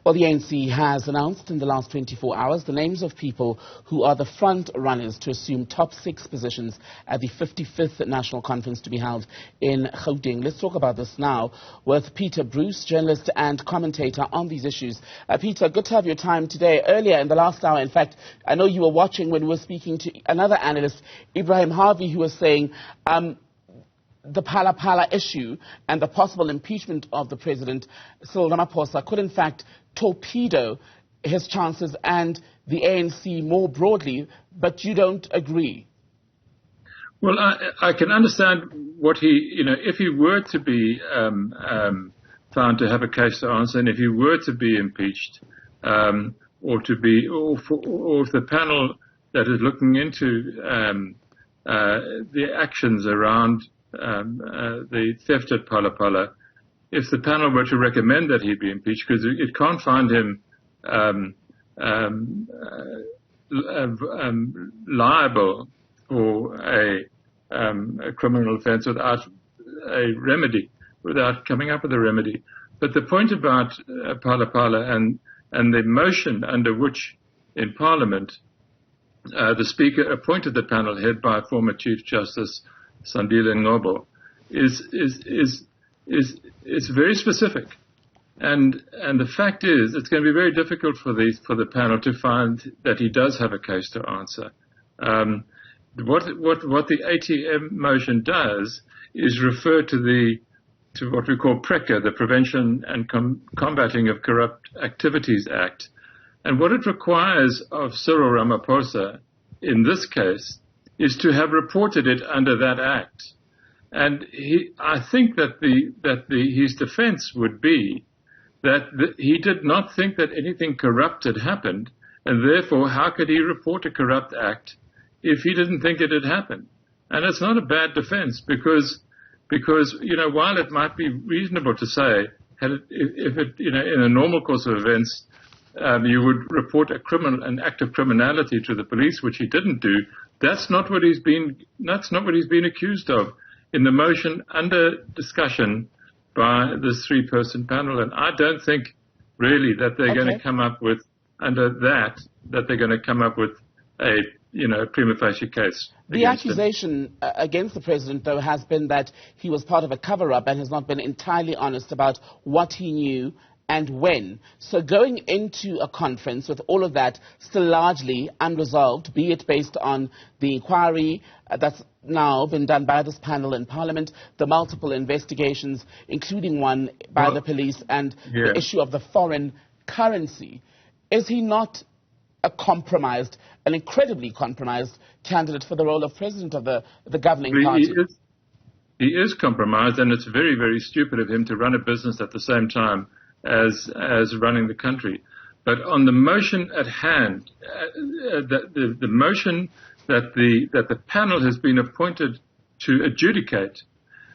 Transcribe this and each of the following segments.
Well, the ANC has announced in the last 24 hours the names of people who are the front runners to assume top 6 positions at the 55th National Conference to be held in Gauteng. Let's talk about this now with Peter Bruce, journalist and commentator on these issues. Peter, good to have your time today. Earlier in the last hour, in fact, I know you were watching when we were speaking to another analyst, Ibrahim Harvey, who was saying the Phala issue and the possible impeachment of the President, Cyril Ramaphosa, could in fact torpedo his chances and the ANC more broadly, but you don't agree. Well, I can understand what if he were to be found to have a case to answer, and if he were to be impeached, or if the panel that is looking into the actions around the theft at Phala, if the panel were to recommend that he be impeached, because it can't find him liable for a criminal offence without a remedy, without coming up with a remedy. But the point about Phala and the motion under which in Parliament the Speaker appointed the panel head by former Chief Justice Sandile Ngobo is very specific, and the fact is it's going to be very difficult for the panel to find that he does have a case to answer. What the ATM motion does is refer to what we call PRECA, the Prevention and Combating of Corrupt Activities Act, and what it requires of Cyril Ramaphosa in this case is to have reported it under that act. And I think that his defense would be that he did not think that anything corrupt had happened, and therefore how could he report a corrupt act if he didn't think it had happened? And it's not a bad defense because while it might be reasonable to say if it in a normal course of events you would report an act of criminality to the police, which he didn't do. That's not what he's been accused of in the motion under discussion by this 3-person panel. And I don't think really that they're going to come up with under that they're going to come up with a prima facie case. The accusation against the President, though, has been that he was part of a cover-up and has not been entirely honest about what he knew and when. So going into a conference with all of that still largely unresolved, be it based on the inquiry that's now been done by this panel in Parliament, the multiple investigations, including one by the police, and the issue of the foreign currency, is he not an incredibly compromised candidate for the role of President of the governing party? He is compromised, and it's very, very stupid of him to run a business at the same time as running the country. But on the motion at hand, the motion that the panel has been appointed to adjudicate,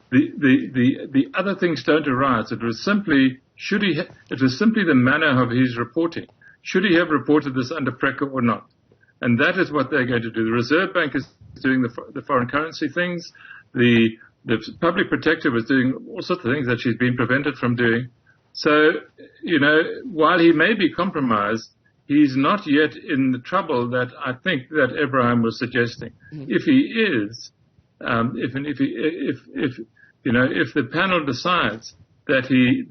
the other things don't arise. It was simply the manner of his reporting. Should he have reported this under PRECA or not? And that is what they're going to do. The Reserve Bank is doing the foreign currency things. The public protector was doing all sorts of things that she's been prevented from doing. So, while he may be compromised, he's not yet in the trouble that I think that Ibrahim was suggesting. If he is, if the panel decides that he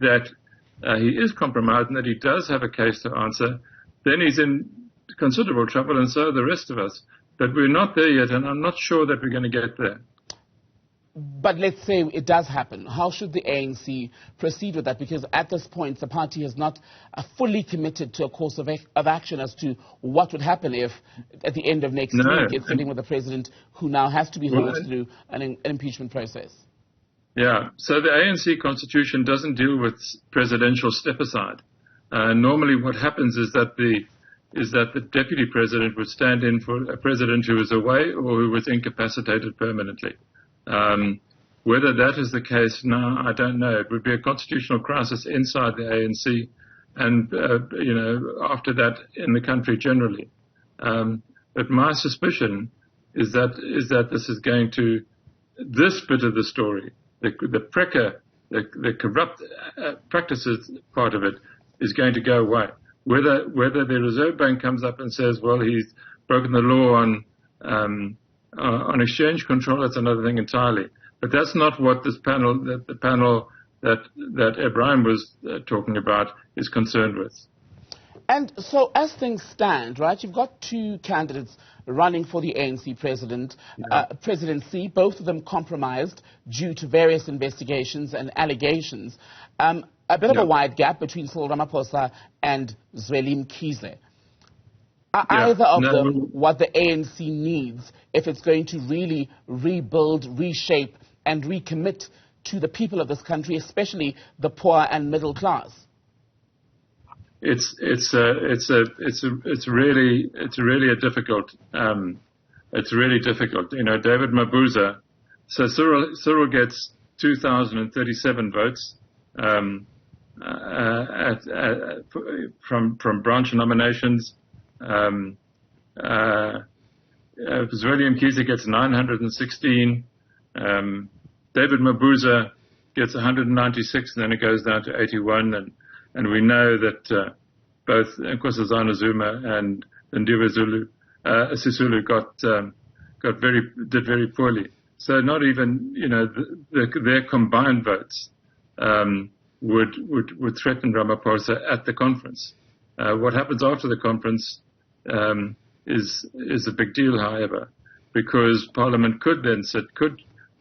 is compromised and that he does have a case to answer, then he's in considerable trouble, and so are the rest of us. But we're not there yet, and I'm not sure that we're going to get there. But let's say it does happen. How should the ANC proceed with that? Because at this point, the party has not fully committed to a course of action as to what would happen if, at the end of next week, it's sitting with the President who now has to be hauled through an impeachment process. Yeah, so the ANC constitution doesn't deal with presidential step-aside. Normally what happens is that the deputy president would stand in for a president who was away or who was incapacitated permanently. Whether that is the case now, I don't know. It would be a constitutional crisis inside the ANC and, after that in the country generally. But my suspicion is that this is going to, this bit of the story, the PRECA, the corrupt practices part of it, is going to go away. Whether the Reserve Bank comes up and says, well, he's broken the law on exchange control, that's another thing entirely. But that's not what the panel that Ibrahim was talking about is concerned with. And so as things stand, right, you've got two candidates running for the ANC presidency, both of them compromised due to various investigations and allegations. A bit of a wide gap between Cyril Ramaphosa and Zweli Mkhize. Are either of them what the ANC needs if it's going to really rebuild, reshape, and recommit to the people of this country, especially the poor and middle class? It's really a difficult. It's really difficult. You know, David Mabuza. So Cyril gets 2,037 votes from branch nominations. Zweli Mkhize gets 916. David Mabuza gets 196, and then it goes down to 81. And we know that both Nkosazana Zuma and Ndiwe Sisulu did very poorly. So not even, you know, their combined votes would threaten Ramaphosa at the conference. What happens after the conference is a big deal, however, because Parliament could then sit.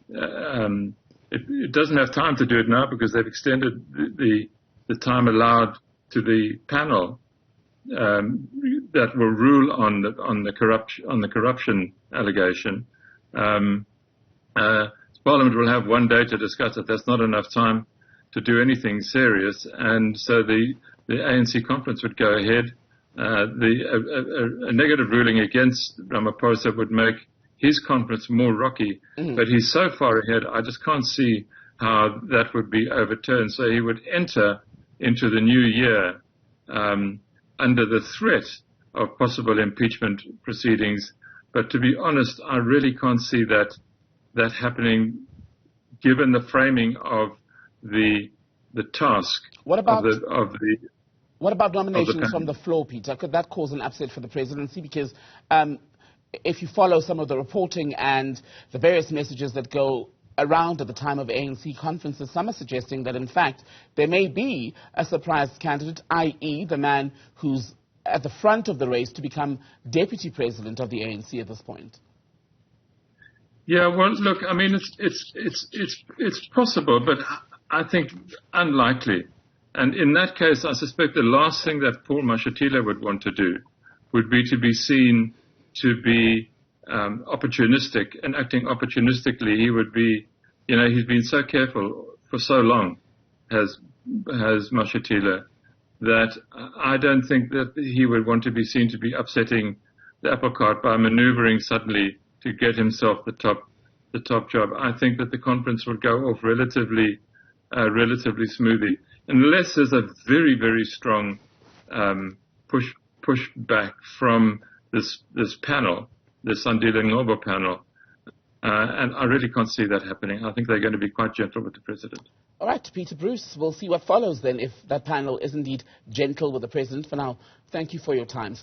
It doesn't have time to do it now because they've extended the time allowed to the panel that will rule on the corruption allegation. Parliament will have one day to discuss it. That's not enough time to do anything serious, and so the ANC conference would go ahead. A negative ruling against Ramaphosa would make his conference more rocky, but he's so far ahead, I just can't see how that would be overturned. So he would enter into the new year under the threat of possible impeachment proceedings. But to be honest, I really can't see that happening, given the framing of the task. What about nominations from the floor, Peter? Could that cause an upset for the presidency? Because if you follow some of the reporting and the various messages that go around at the time of ANC conferences, some are suggesting that, in fact, there may be a surprise candidate, i.e. the man who's at the front of the race to become deputy president of the ANC at this point. Yeah, well, look, I mean, it's possible, but I think unlikely. And in that case, I suspect the last thing that Paul Mashatile would want to do would be to be seen to be opportunistic and acting opportunistically. He would be, you know, he's been so careful for so long, has Mashatile, that I don't think that he would want to be seen to be upsetting the apple cart by maneuvering suddenly to get himself the top job. I think that the conference would go off relatively smoothly, unless there's a very, very strong push back from this panel, the Sandile Ngobo panel, and I really can't see that happening. I think they're going to be quite gentle with the president. All right, Peter Bruce, we'll see what follows then if that panel is indeed gentle with the president. For now, thank you for your time.